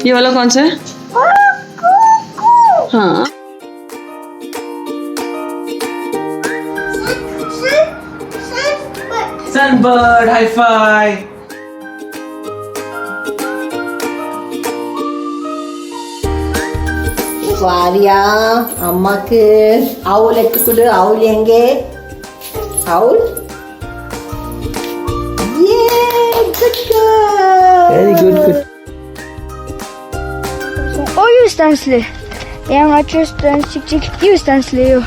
ये वाला कौन सा है? हाँ Sunbird, high five. வாரியா அம்மாக்கு அவுல் எடுத்து கொடு. அவுல் எங்கே? அவுல். Very good. Oh, you stand still. Yang acuh stand cik. You stand still.